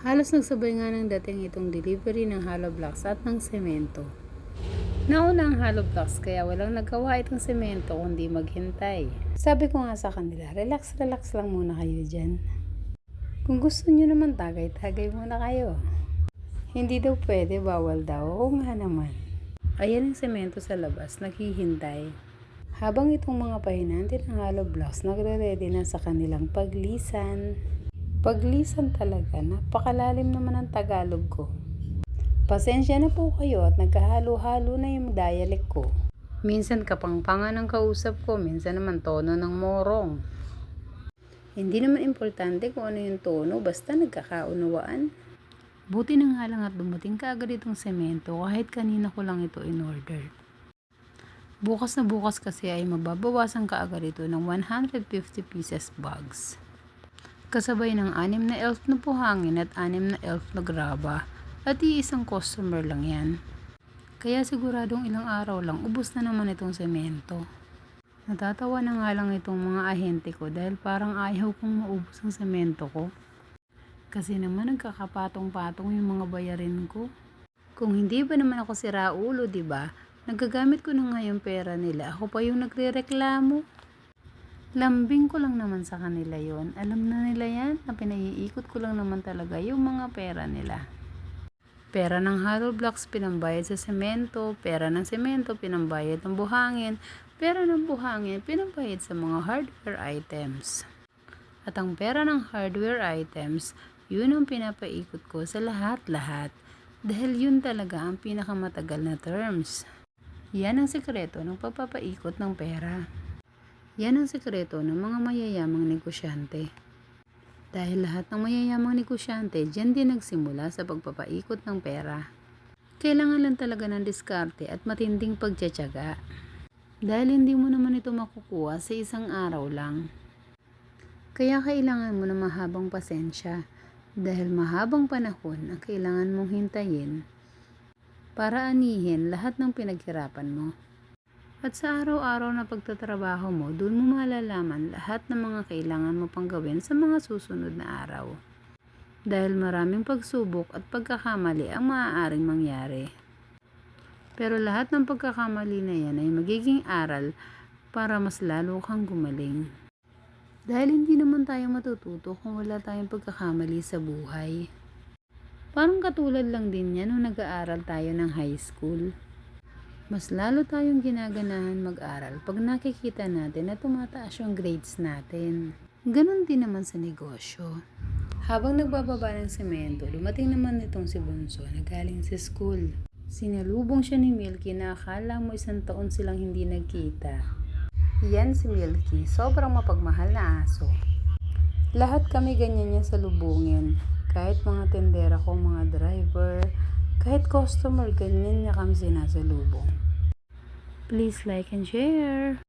Halos nagsabay nga ng dating itong delivery ng hollow blocks at ng semento. Nauna ang hollow blocks kaya walang nagawa itong semento kundi maghintay. Sabi ko nga sa kanila, relax lang muna kayo dyan. Kung gusto nyo naman tagay muna kayo. Hindi daw pwede, bawal daw. Oo nga naman. Ayan ang semento sa labas, naghihintay. Habang itong mga pahinante ng hollow blocks nagre-ready na sa kanilang paglisan. Paglisan talaga, napakalalim naman ang Tagalog ko. Pasensya na po kayo at nagkahalo-halo na yung dialect ko. Minsan kapangpangan ang kausap ko, minsan naman tono ng morong. Hindi naman importante kung ano yung tono, basta nagkakaunawaan. Buti na nga lang at dumating kaagad itong semento kahit kanina ko lang ito in order. Bukas na bukas kasi ay mababawasan kaagad ito ng 150 pieces bags. Kasabay ng 6 na elf na buhangin at 6 na elf na graba at iisang customer lang yan. Kaya siguradong ilang araw lang ubos na naman itong semento. Natatawa na nga lang itong mga ahente ko dahil parang ayaw kong maubos ang semento ko. Kasi naman nagkakapatong-patong yung mga bayarin ko. Kung hindi ba naman ako siraulo, diba? Nagagamit ko na nga yung pera nila. Ako pa yung nagrereklamo. Lambing ko lang naman sa kanila yon. Alam na nila yan na pinaiikot ko lang naman talaga yung mga pera nila. Pera ng hollow blocks pinambayad sa semento, pera ng semento pinambayad ng buhangin, pera ng buhangin pinambayad sa mga hardware items. At ang pera ng hardware items, yun ang pinapaikot ko sa lahat-lahat dahil yun talaga ang pinakamatagal na terms. Yan ang sekreto ng pagpapaikot ng pera. Yan ang sekreto ng mga mayayamang negosyante. Dahil lahat ng mayayamang negosyante dyan din nagsimula sa pagpapaikot ng pera. Kailangan lang talaga ng diskarte at matinding pagtsatsaga. Dahil hindi mo naman ito makukuha sa isang araw lang. Kaya kailangan mo na mahabang pasensya. Dahil mahabang panahon ang kailangan mong hintayin para anihin lahat ng pinaghirapan mo. At sa araw-araw na pagtatrabaho mo, doon mo malalaman lahat ng mga kailangan mo pang gawin sa mga susunod na araw. Dahil maraming pagsubok at pagkakamali ang maaaring mangyari. Pero lahat ng pagkakamali na yan ay magiging aral para mas lalo kang gumaling. Dahil hindi naman tayo matututo kung wala tayong pagkakamali sa buhay. Parang katulad lang din yan nung nag-aaral tayo ng high school. Mas lalo tayong ginaganahan mag-aral pag nakikita natin na tumataas yung grades natin. Ganon din naman sa negosyo. Habang nagbababa ng semento, dumating naman itong si Bunso na galing sa school. Sinalubong siya ni Milky na akala mo 1 taon silang hindi nagkita. Yan si Milky, sobrang mapagmahal na aso. Lahat kami ganyan niya salubungin. Kahit mga tendera ko, mga driver, kahit customer, ganyan niya kami sinasalubong. Please like and share.